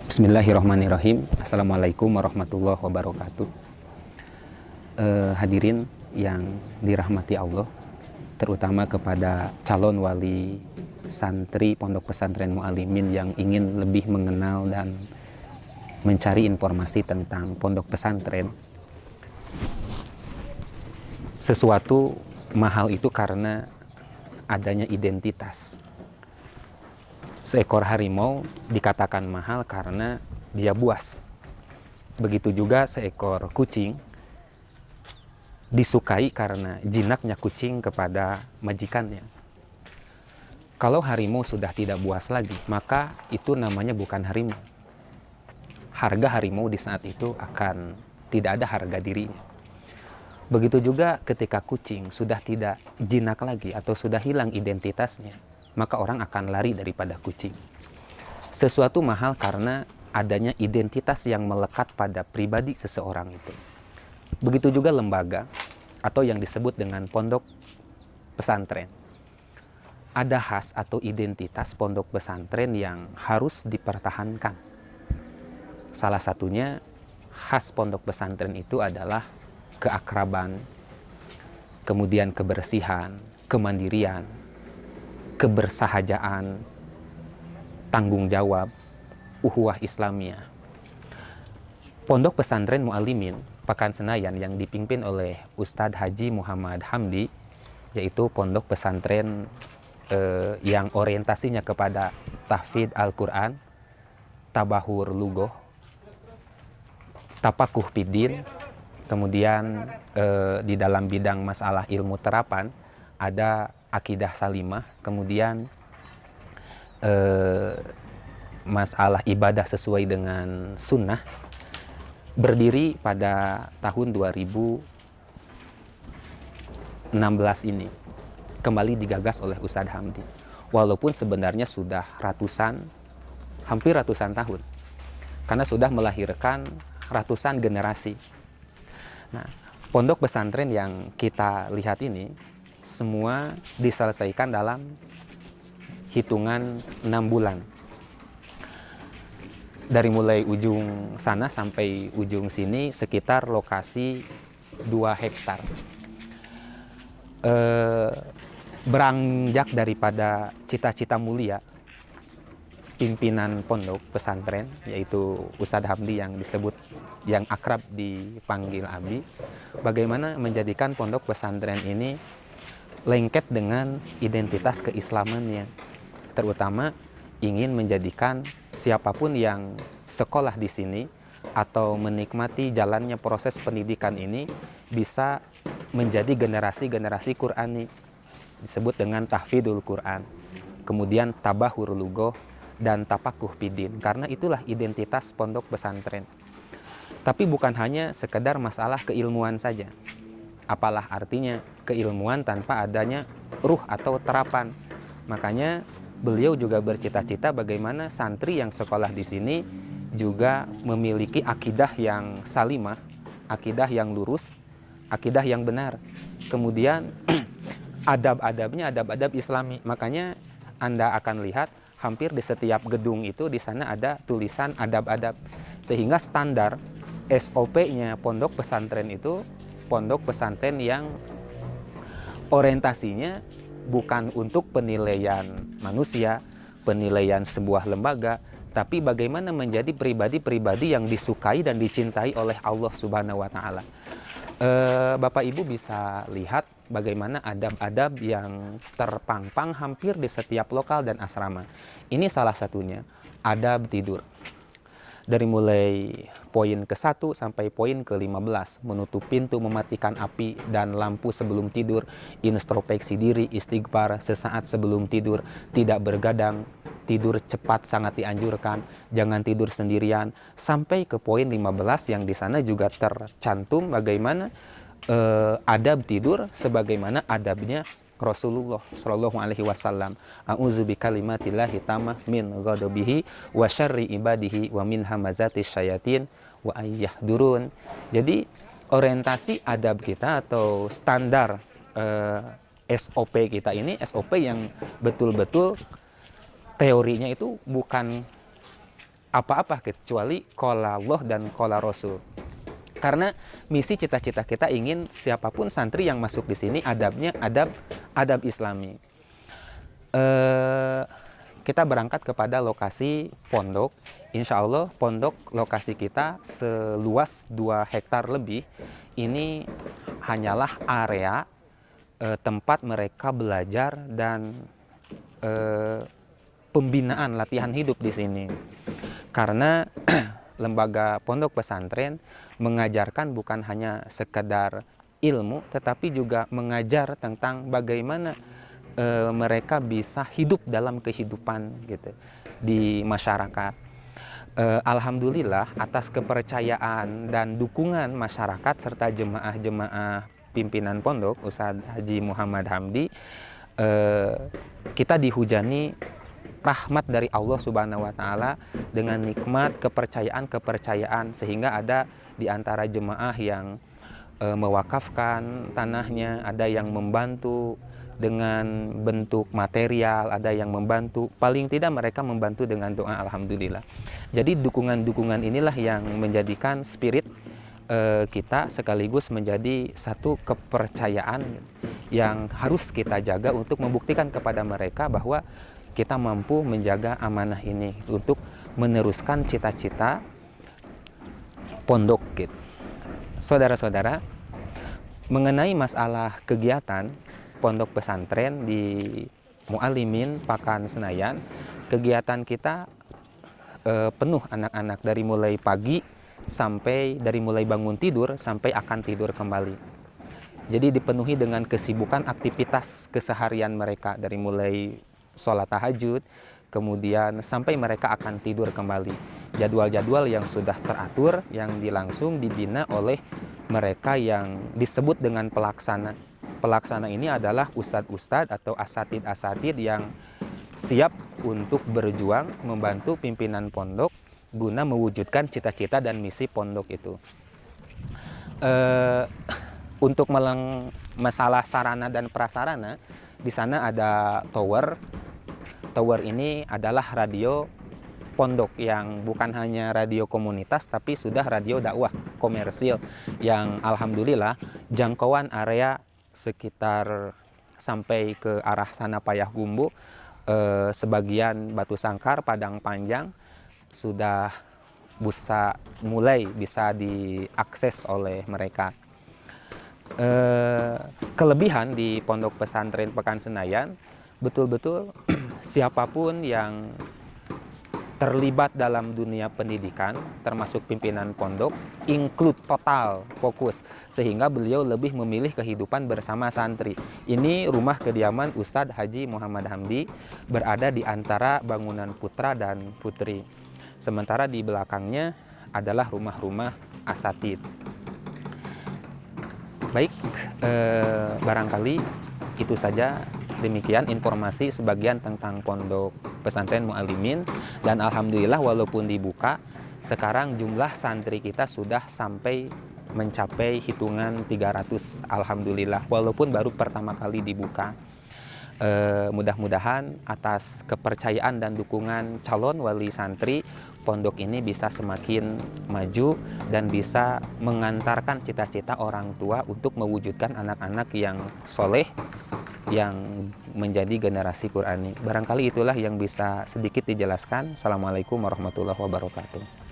Bismillahirrahmanirrahim. Assalamualaikum warahmatullahi wabarakatuh. Hadirin yang dirahmati Allah, terutama kepada calon wali santri Pondok Pesantren Mu'alimin yang ingin lebih mengenal dan mencari informasi tentang pondok pesantren. Sesuatu mahal itu karena adanya identitas. Seekor harimau dikatakan mahal karena dia buas. Begitu juga seekor kucing disukai karena jinaknya kucing kepada majikannya. Kalau harimau sudah tidak buas lagi, maka itu namanya bukan harimau. Harga harimau di saat itu akan tidak ada harga dirinya. Begitu juga ketika kucing sudah tidak jinak lagi atau sudah hilang identitasnya, maka orang akan lari daripada kucing. Sesuatu mahal karena adanya identitas yang melekat pada pribadi seseorang itu. Begitu juga lembaga atau yang disebut dengan pondok pesantren. Ada khas atau identitas pondok pesantren yang harus dipertahankan. Salah satunya khas pondok pesantren itu adalah keakraban, kemudian kebersihan, kemandirian, kebersahajaan, tanggung jawab, uhuwah Islamiyah. Pondok Pesantren Mu'alimin Pakan Senayan yang dipimpin oleh Ustadz Haji Muhammad Hamdi, yaitu pondok pesantren yang orientasinya kepada tahfidz Al-Quran, tabahur lugoh, tapakuh fiddin, kemudian di dalam bidang masalah ilmu terapan ada akidah salimah, kemudian masalah ibadah sesuai dengan sunnah. Berdiri pada tahun 2016 ini, kembali digagas oleh Ustadz Hamdi. Walaupun sebenarnya sudah hampir ratusan tahun, karena sudah melahirkan ratusan generasi. Nah, pondok pesantren yang kita lihat ini semua diselesaikan dalam hitungan 6 bulan. Dari mulai ujung sana sampai ujung sini sekitar lokasi 2 hektar. Beranjak daripada cita-cita mulia pimpinan pondok pesantren, yaitu Ustadz Hamdi yang akrab dipanggil Abi, bagaimana menjadikan pondok pesantren ini lengket dengan identitas keislamannya, terutama ingin menjadikan siapapun yang sekolah di sini atau menikmati jalannya proses pendidikan ini bisa menjadi generasi-generasi Qur'ani, disebut dengan tahfidzul Qur'an, kemudian tabahur lugoh dan tapakuh fiddin, karena itulah identitas pondok pesantren. Tapi bukan hanya sekedar masalah keilmuan saja. Apalah artinya keilmuan tanpa adanya ruh atau terapan. Makanya beliau juga bercita-cita bagaimana santri yang sekolah di sini juga memiliki akidah yang salimah, akidah yang lurus, akidah yang benar. Kemudian adab-adabnya adab-adab Islami. Makanya Anda akan lihat hampir di setiap gedung itu di sana ada tulisan adab-adab, sehingga standar SOP-nya pondok pesantren itu pondok pesantren yang orientasinya bukan untuk penilaian manusia, penilaian sebuah lembaga, tapi bagaimana menjadi pribadi-pribadi yang disukai dan dicintai oleh Allah Subhanahu wa Ta'ala. Bapak Ibu bisa lihat bagaimana adab-adab yang terpampang hampir di setiap lokal dan asrama. Ini salah satunya, adab tidur. Dari mulai poin ke-1 sampai poin ke-15, menutup pintu, mematikan api dan lampu sebelum tidur, introspeksi diri, istighfar sesaat sebelum tidur, tidak bergadang, tidur cepat sangat dianjurkan, jangan tidur sendirian, sampai ke poin 15 yang di sana juga tercantum bagaimana adab tidur sebagaimana adabnya Rasulullah Shallallahu Alaihi Wasallam. A'udzu bikalimatillahi tammah min ghadabihi wa syarri ibadihi wa min hamazati syayatin wa ayyahdurun. Jadi orientasi adab kita atau standar SOP kita ini SOP yang betul-betul teorinya itu bukan apa-apa kecuali qala Allah dan qala Rasul. Karena misi cita-cita kita ingin siapapun santri yang masuk di sini adabnya adab Islami. Kita berangkat kepada lokasi pondok. Insya Allah pondok lokasi kita seluas 2 hektar lebih. Ini hanyalah area tempat mereka belajar dan pembinaan latihan hidup di sini. Karena lembaga pondok pesantren mengajarkan bukan hanya sekedar ilmu, tetapi juga mengajar tentang bagaimana mereka bisa hidup dalam kehidupan gitu di masyarakat. Alhamdulillah atas kepercayaan dan dukungan masyarakat serta jemaah-jemaah pimpinan pondok Ustadz Haji Muhammad Hamdi, kita dihujani rahmat dari Allah Subhanahu wa taala dengan nikmat kepercayaan sehingga ada di antara jemaah yang mewakafkan tanahnya, ada yang membantu dengan bentuk material, ada yang membantu, paling tidak mereka membantu dengan doa alhamdulillah. Jadi dukungan-dukungan inilah yang menjadikan spirit kita sekaligus menjadi satu kepercayaan yang harus kita jaga untuk membuktikan kepada mereka bahwa kita mampu menjaga amanah ini untuk meneruskan cita-cita pondok gitu. Saudara-saudara, mengenai masalah kegiatan pondok pesantren di Muallimin Pakan Senayan, kegiatan kita penuh anak-anak dari mulai pagi sampai dari mulai bangun tidur sampai akan tidur kembali. Jadi dipenuhi dengan kesibukan aktivitas keseharian mereka dari mulai sholat tahajud, kemudian sampai mereka akan tidur kembali. Jadwal-jadwal yang sudah teratur, yang langsung dibina oleh mereka yang disebut dengan pelaksana. Pelaksana ini adalah ustadz-ustadz atau asatid-asatid yang siap untuk berjuang membantu pimpinan pondok guna mewujudkan cita-cita dan misi pondok itu. Untuk masalah sarana dan prasarana, di sana ada tower. Tower ini adalah radio pondok yang bukan hanya radio komunitas tapi sudah radio dakwah komersil yang alhamdulillah jangkauan area sekitar sampai ke arah sana Payakumbuh, sebagian Batu Sangkar, Padang Panjang sudah mulai bisa diakses oleh mereka. Kelebihan di Pondok Pesantren Pakan Senayan, betul-betul siapapun yang terlibat dalam dunia pendidikan, termasuk pimpinan pondok, include total fokus, sehingga beliau lebih memilih kehidupan bersama santri. Ini rumah kediaman Ustadz Haji Muhammad Hamdi, berada di antara bangunan putra dan putri. Sementara di belakangnya adalah rumah-rumah asatid. Baik, barangkali itu saja. Demikian informasi sebagian tentang Pondok Pesantren Muallimin, dan alhamdulillah walaupun dibuka, sekarang jumlah santri kita sudah sampai mencapai hitungan 300, alhamdulillah, walaupun baru pertama kali dibuka. Mudah-mudahan atas kepercayaan dan dukungan calon wali santri, pondok ini bisa semakin maju dan bisa mengantarkan cita-cita orang tua untuk mewujudkan anak-anak yang soleh, yang menjadi generasi Qurani. Barangkali itulah yang bisa sedikit dijelaskan. Assalamualaikum warahmatullahi wabarakatuh.